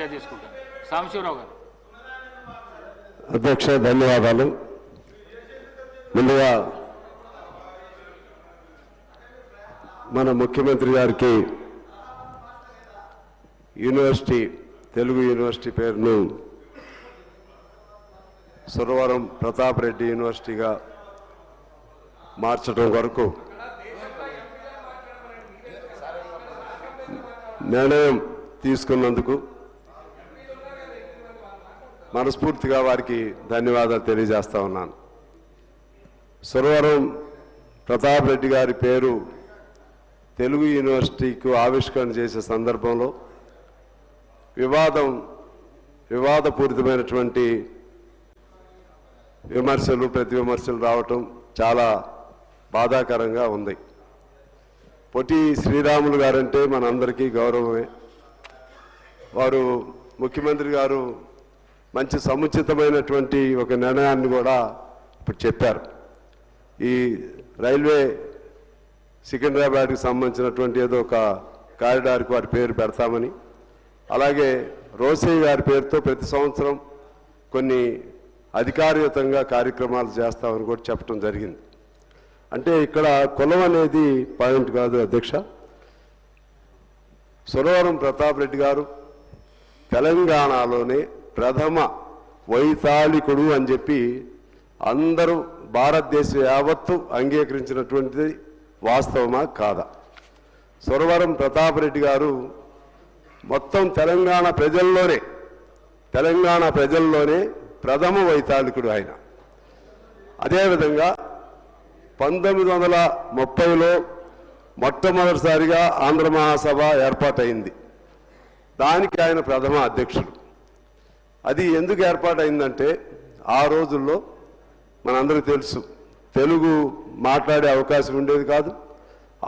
చర్య తీసుకుంటారు. సాంబశివరావు గారు. అధ్యక్ష ధన్యవాదాలు. ముందుగా మన ముఖ్యమంత్రి గారికి యూనివర్సిటీ తెలుగు యూనివర్సిటీ పేరును సురవరం ప్రతాప్ రెడ్డి యూనివర్సిటీగా మార్చడం వరకు నిర్ణయం తీసుకున్నందుకు మనస్ఫూర్తిగా వారికి ధన్యవాదాలు తెలియజేస్తా ఉన్నాను. సురవరం ప్రతాప్ రెడ్డి గారి పేరు తెలుగు యూనివర్సిటీకి ఆవిష్కరణ చేసే సందర్భంలో వివాదపూరితమైనటువంటి విమర్శలు ప్రతి విమర్శలు రావటం చాలా బాధాకరంగా ఉంది. పొట్టి శ్రీరాములు గారంటే మనందరికీ గౌరవమే. వారు ముఖ్యమంత్రి గారు మంచి సముచితమైనటువంటి ఒక నిర్ణయాన్ని కూడా ఇప్పుడు చెప్పారు. ఈ రైల్వే సికింద్రాబాద్కి సంబంధించినటువంటి ఏదో ఒక కారిడార్కి వారి పేరు పెడతామని, అలాగే రోసయ్య గారి పేరుతో ప్రతి సంవత్సరం కొన్ని అధికారయుతంగా కార్యక్రమాలు చేస్తామని కూడా చెప్పడం జరిగింది. అంటే ఇక్కడ కులం అనేది పాయింట్ కాదు అధ్యక్ష. సురవరం ప్రతాప్ రెడ్డి గారు తెలంగాణలోనే ప్రథమ వైతాళికుడు అని చెప్పి అందరూ భారతదేశం యావత్తు అంగీకరించినటువంటిది వాస్తవమా కాదా? సురవరం ప్రతాప్ రెడ్డి గారు మొత్తం తెలంగాణ ప్రజల్లోనే ప్రథమ వైతాళికుడు ఆయన. అదేవిధంగా 1930లో మొట్టమొదటిసారిగా ఆంధ్ర మహాసభ ఏర్పాటైంది. దానికి ఆయన ప్రథమ అధ్యక్షుడు. అది ఎందుకు ఏర్పాటైందంటే ఆ రోజుల్లో మనందరికీ తెలుసు, తెలుగు మాట్లాడే అవకాశం ఉండేది కాదు.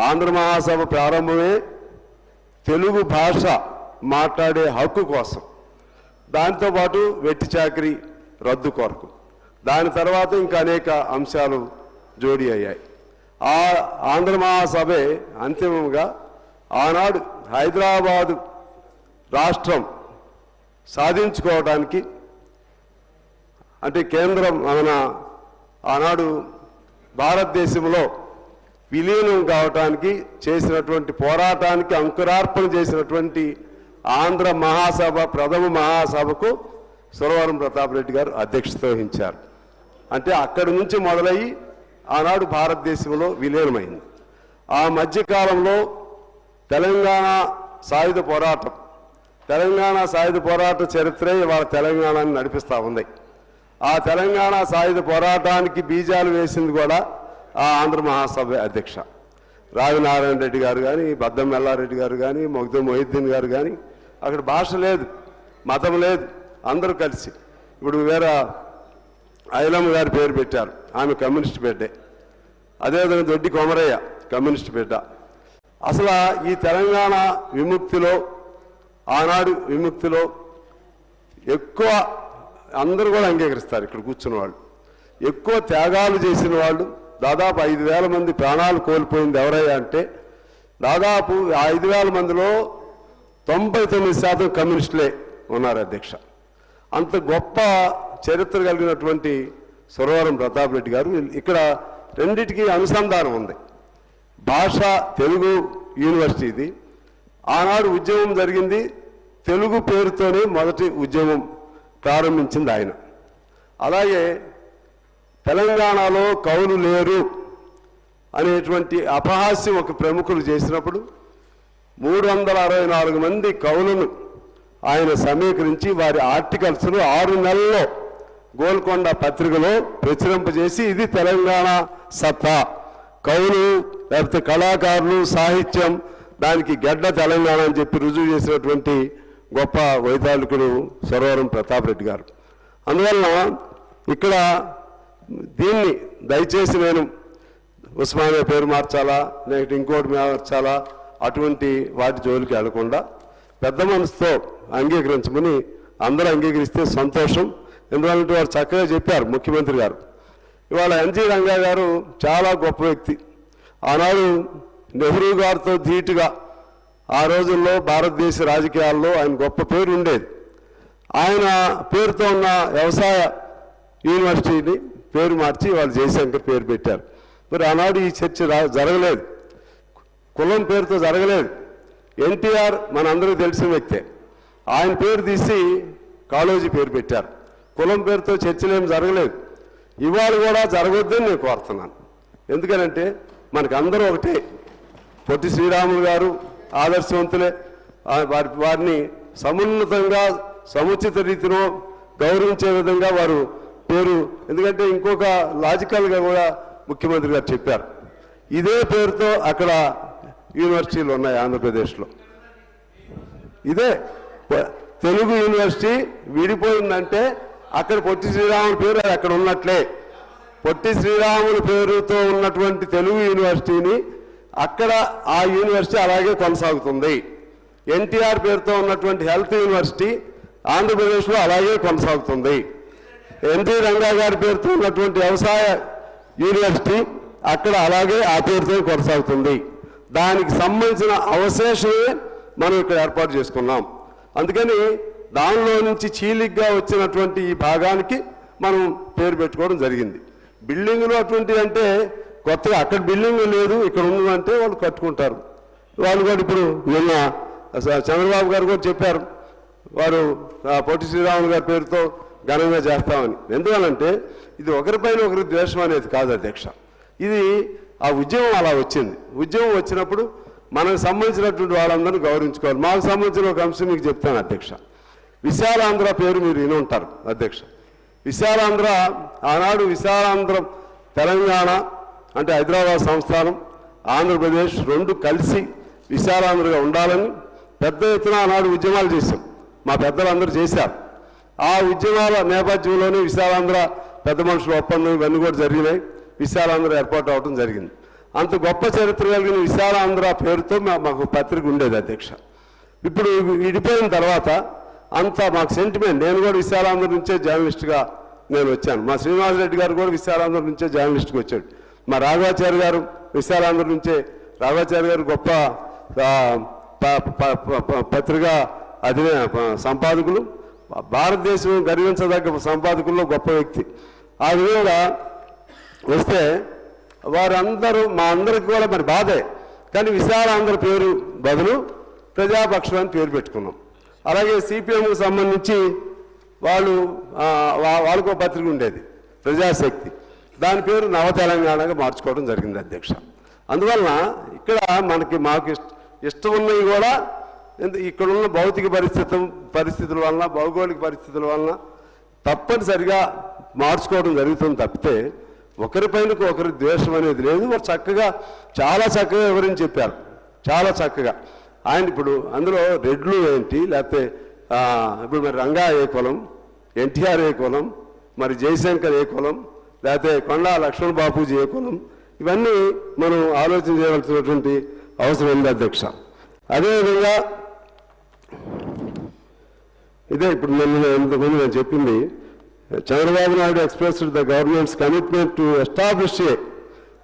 ఆంధ్ర మహాసభ ప్రారంభమే తెలుగు భాష మాట్లాడే హక్కు కోసం, దాంతోపాటు వెట్టి చాకరీ రద్దు కొరకు, దాని తర్వాత ఇంకా అనేక అంశాలు జోడీ అయ్యాయి. ఆ ఆంధ్ర మహాసభే అంతిమంగా ఆనాడు హైదరాబాదు రాష్ట్రం సాధించుకోవడానికి, అంటే కేంద్రం మన ఆనాడు భారతదేశంలో విలీనం కావటానికి చేసినటువంటి పోరాటానికి అంకురార్పణ చేసినటువంటి ఆంధ్ర మహాసభ ప్రథమ మహాసభకు సురవరం ప్రతాప్ రెడ్డి గారు అధ్యక్షత వహించారు. అంటే అక్కడి నుంచి మొదలయ్యి ఆనాడు భారతదేశంలో విలీనమైంది. ఆ మధ్యకాలంలో తెలంగాణ సాయుధ పోరాట చరిత్రే ఇవాళ తెలంగాణని నడిపిస్తూ ఉంది. ఆ తెలంగాణ సాయుధ పోరాటానికి బీజాలు వేసింది కూడా ఆ ఆంధ్ర మహాసభ అధ్యక్ష రావినారాయణ రెడ్డి గారు కానీ, బద్దం మెల్లారెడ్డి గారు కానీ, మొగ్దుం మొహిద్దీన్ గారు కానీ, అక్కడ భాష లేదు, మతం లేదు, అందరూ కలిసి. ఇప్పుడు వేరే ఐలమ్మ గారి పేరు పెట్టారు, ఆమె కమ్యూనిస్ట్ బిడ్డే. అదేవిధంగా దొడ్డి కొమరయ్య కమ్యూనిస్ట్ బిడ్డ. అసలు ఈ తెలంగాణ ఆనాడు విముక్తిలో ఎక్కువ అందరూ కూడా అంగీకరిస్తారు. ఇక్కడ కూర్చున్న వాళ్ళు ఎక్కువ త్యాగాలు చేసిన వాళ్ళు దాదాపు 5,000 మంది ప్రాణాలు కోల్పోయింది ఎవరయ్యా అంటే, దాదాపు 5,000 మందిలో 99% కమ్యూనిస్టులే ఉన్నారు అధ్యక్ష. అంత గొప్ప చరిత్ర కలిగినటువంటి సురవరం ప్రతాప్ రెడ్డి గారు. ఇక్కడ రెండిటికి అనుసంధానం ఉంది. భాష తెలుగు యూనివర్సిటీది. ఆనాడు ఉద్యమం జరిగింది తెలుగు పేరుతోనే, మొదటి ఉద్యమం ప్రారంభించింది ఆయన. అలాగే తెలంగాణలో కవులు లేరు అనేటువంటి అపహాస్యం ఒక ప్రముఖులు చేసినప్పుడు 364 మంది కవులను ఆయన సమీకరించి వారి ఆర్టికల్స్ను 6 నెలల్లో గోల్కొండ పత్రికలో ప్రచురింపజేసి ఇది తెలంగాణ సత్తా, కవులు లేకపోతే కళాకారులు, సాహిత్యం, దానికి గడ్డ తెలంగాణ అని చెప్పి రుజువు చేసినటువంటి గొప్ప వైతాళికుడు సురవరం ప్రతాప్ రెడ్డి గారు. అందువలన ఇక్కడ దీన్ని దయచేసి నేను ఉస్మానియా పేరు మార్చాలా, లేకపోతే ఇంకోటి మార్చాలా, అటువంటి వాటి జోలికి వెళ్లకుండా పెద్ద మనసుతో అంగీకరించమని అందరూ అంగీకరిస్తే సంతోషం. ఎందుకంటే వారు చక్కగా చెప్పారు ముఖ్యమంత్రి గారు. ఇవాళ ఎన్జి రంగా గారు చాలా గొప్ప వ్యక్తి. ఆనాడు నెహ్రూ గారితో ధీటుగా ఆ రోజుల్లో భారతదేశ రాజకీయాల్లో ఆయన గొప్ప పేరు ఉండేది. ఆయన పేరుతో ఉన్న వ్యవసాయ యూనివర్సిటీని పేరు మార్చి వాళ్ళు జయశంకర్ పేరు పెట్టారు. మరి ఆనాడు ఈ చర్చ జరగలేదు, కులం పేరుతో జరగలేదు. ఎన్టీఆర్ మనందరికీ తెలిసిన వ్యక్తే, ఆయన పేరు తీసి కాళోజీ పేరు పెట్టారు. కులం పేరుతో చర్చలేం జరగలేదు. ఇవాళ కూడా జరగొద్దని నేను కోరుతున్నాను. ఎందుకనంటే మనకు అందరూ ఒకటే. పొట్టి శ్రీరాములు గారు ఆదర్శవంతులే. వారిని సమున్నతంగా సముచిత రీతిలో గౌరవించే విధంగా వారు పేరు, ఎందుకంటే ఇంకొక లాజికల్గా కూడా ముఖ్యమంత్రి గారు చెప్పారు, ఇదే పేరుతో అక్కడ యూనివర్సిటీలు ఉన్నాయి ఆంధ్రప్రదేశ్లో. ఇదే తెలుగు యూనివర్సిటీ విడిపోయిందంటే అక్కడ పొట్టి శ్రీరాముల పేరు అక్కడ ఉన్నట్లే. పొట్టి శ్రీరాముల పేరుతో ఉన్నటువంటి తెలుగు యూనివర్సిటీని అక్కడ ఆ యూనివర్సిటీ అలాగే కొనసాగుతుంది. ఎన్టీఆర్ పేరుతో ఉన్నటువంటి హెల్త్ యూనివర్సిటీ ఆంధ్రప్రదేశ్లో అలాగే కొనసాగుతుంది. ఎన్టీ రంగా గారి పేరుతో ఉన్నటువంటి వ్యవసాయ యూనివర్సిటీ అక్కడ అలాగే ఆ పేరుతో కొనసాగుతుంది. దానికి సంబంధించిన అవశేషమే మనం ఇక్కడ ఏర్పాటు చేసుకున్నాం. అందుకని దానిలో నుంచి చీలిగ్గా వచ్చినటువంటి ఈ భాగానికి మనం పేరు పెట్టుకోవడం జరిగింది. బిల్డింగులు అటువంటి అంటే కొత్తగా అక్కడ బిల్డింగ్ లేదు, ఇక్కడ ఉందంటే వాళ్ళు కట్టుకుంటారు. వాళ్ళు కూడా ఇప్పుడు నిన్న చంద్రబాబు గారు కూడా చెప్పారు, వారు పొట్టి శ్రీరాములు గారి పేరుతో ఘనంగా చేస్తామని. ఎందువల్లంటే ఇది ఒకరిపైన ఒకరి ద్వేషం అనేది కాదు అధ్యక్ష, ఇది ఆ ఉద్యమం అలా వచ్చింది. ఉద్యమం వచ్చినప్పుడు మనకు సంబంధించినటువంటి వాళ్ళందరూ గౌరవించుకోవాలి. మాకు సంబంధించిన ఒక అంశం మీకు చెప్తాను అధ్యక్ష. విశాలాంధ్ర పేరు మీరు విని ఉంటారు అధ్యక్ష. విశాలాంధ్ర ఆనాడు విశాలాంధ్రం తెలంగాణ అంటే హైదరాబాద్ సంస్థానం ఆంధ్రప్రదేశ్ రెండు కలిసి విశాలాంధ్రగా ఉండాలని పెద్ద ఎత్తున ఆనాడు ఉద్యమాలు చేశాం. మా పెద్దలందరూ చేశారు. ఆ ఉద్యమాల నేపథ్యంలోనే విశాలాంధ్ర పెద్ద మనుషుల ఒప్పందం ఇవన్నీ కూడా జరిగినాయి. విశాలాంధ్ర ఏర్పాటు అవడం జరిగింది. అంత గొప్ప చరిత్ర కలిగిన విశాలాంధ్ర పేరుతో మాకు పత్రిక ఉండేది అధ్యక్ష. ఇప్పుడు విడిపోయిన తర్వాత అంత మాకు సెంటిమెంట్. నేను కూడా విశాలాంధ్ర నుంచే జర్నలిస్ట్గా నేను వచ్చాను. మా శ్రీనివాసరెడ్డి గారు కూడా విశాలాంధ్ర నుంచే జర్నలిస్ట్గా వచ్చాడు. మా రాఘవాచార్య గారు విశాలాంధ్ర నుంచే, రాఘవాచార్య గారు గొప్ప పత్రికా సంపాదకులు, భారతదేశం గర్వించదగ్గ సంపాదకుల్లో గొప్ప వ్యక్తి. ఆ విధంగా వస్తే వారందరూ మా అందరికి కూడా మరి బాధే, కానీ విశాలాంధ్ర పేరు బదులు ప్రజాపక్షం అని పేరు పెట్టుకున్నాం. అలాగే సిపిఎంకు సంబంధించి వాళ్ళకు పత్రిక ఉండేది ప్రజాశక్తి, దాని పేరు నవ తెలంగాణగా మార్చుకోవడం జరిగింది అధ్యక్ష. అందువలన ఇక్కడ మాకు ఇష్టం ఉన్నవి కూడా ఇక్కడున్న భౌతిక పరిస్థితుల వలన భౌగోళిక పరిస్థితుల వలన తప్పనిసరిగా మార్చుకోవడం జరుగుతుంది తప్పితే ఒకరిపైన ఒకరి ద్వేషం అనేది లేదు. వారు చక్కగా చాలా చక్కగా వివరించి చెప్పారు, చాలా చక్కగా. ఆయన ఇప్పుడు అందులో రెడ్లు ఏంటి, లేకపోతే ఇప్పుడు మరి రంగా ఏ కులం, ఎన్టీఆర్ ఏ కులం, మరి జయశంకర్ ఏ కులం, లేకపోతే కొండా లక్ష్మణ్ బాపూజీ ఏ కులం, ఇవన్నీ మనం ఆలోచన చేయవలసినటువంటి అవసరం ఉంది అధ్యక్ష. అదేవిధంగా ఇదే ఇప్పుడు ఇంతకుముందు నేను చెప్పింది, Chandrababu Naidu expressed the government's commitment to establish a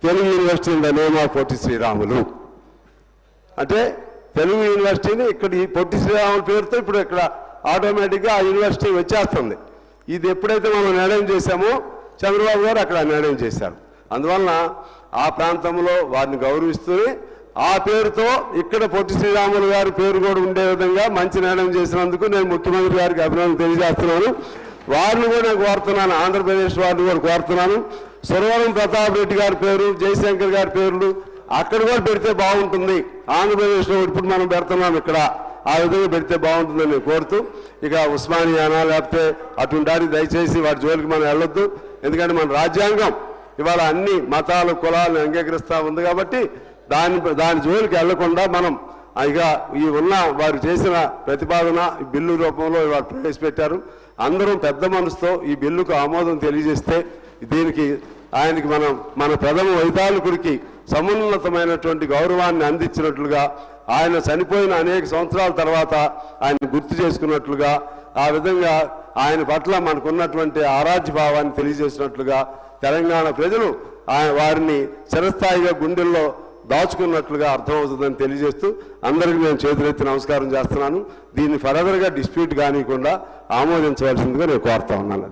Telugu university in the name of Potti Sriramulu. అంటే తెలుగు యూనివర్సిటీని ఇక్కడ ఈ పొట్టి శ్రీరాముల పేరుతో ఇప్పుడు ఇక్కడ ఆటోమేటిక్గా ఆ యూనివర్సిటీ వచ్చేస్తుంది. ఇది ఎప్పుడైతే మనం నిర్ణయం చేశామో చంద్రబాబు గారు అక్కడ నిర్ణయం చేశారు. అందువలన ఆ ప్రాంతంలో వారిని గౌరవిస్తూనే ఆ పేరుతో ఇక్కడ పొట్టి శ్రీరాములు గారి పేరు కూడా ఉండే విధంగా మంచి నిర్ణయం చేసినందుకు నేను ముఖ్యమంత్రి గారికి అభినందన తెలియజేస్తున్నాను. వారిని కూడా నేను కోరుతున్నాను, ఆంధ్రప్రదేశ్ వారిని కూడా కోరుతున్నాను. సురవరం ప్రతాప్ రెడ్డి గారి పేరు, జయశంకర్ గారి పేర్లు అక్కడ కూడా పెడితే బాగుంటుంది. ఆంధ్రప్రదేశ్లో ఇప్పుడు మనం పెడుతున్నాం, ఇక్కడ ఆ విధంగా పెడితే బాగుంటుందని నేను కోరుతూ, ఇక ఉస్మానియానా లేకపోతే అటుంటానికి దయచేసి వాటి జోలికి మనం వెళ్ళొద్దు. ఎందుకంటే మన రాజ్యాంగం ఇవాళ అన్ని మతాలు కులాలను అంగీకరిస్తూ ఉంది కాబట్టి దాని జోలికి వెళ్లకుండా మనం ఇక ఈ ఉన్న వారు చేసిన ప్రతిపాదన బిల్లు రూపంలో వారు ప్రవేశపెట్టారు. అందరం పెద్ద మనసుతో ఈ బిల్లుకు ఆమోదం తెలియజేస్తే దీనికి ఆయనకి మన ప్రథమ వైతాళికుడికి సమున్నతమైనటువంటి గౌరవాన్ని అందించినట్లుగా, ఆయన చనిపోయిన అనేక సంవత్సరాల తర్వాత ఆయన గుర్తు చేసుకున్నట్లుగా, ఆ విధంగా ఆయన పట్ల మనకున్నటువంటి ఆరాధ్య భావాన్ని తెలియజేసినట్లుగా తెలంగాణ ప్రజలు వారిని చిరస్థాయిగా గుండెల్లో దాచుకున్నట్లుగా అర్థమవుతుందని తెలియజేస్తూ అందరికీ నేను చేతులెత్తి నమస్కారం చేస్తున్నాను. దీన్ని ఫర్దర్గా డిస్ప్యూట్ కానివ్వకుండా ఆమోదించవలసిందిగా నేను కోరుతా ఉన్నాను.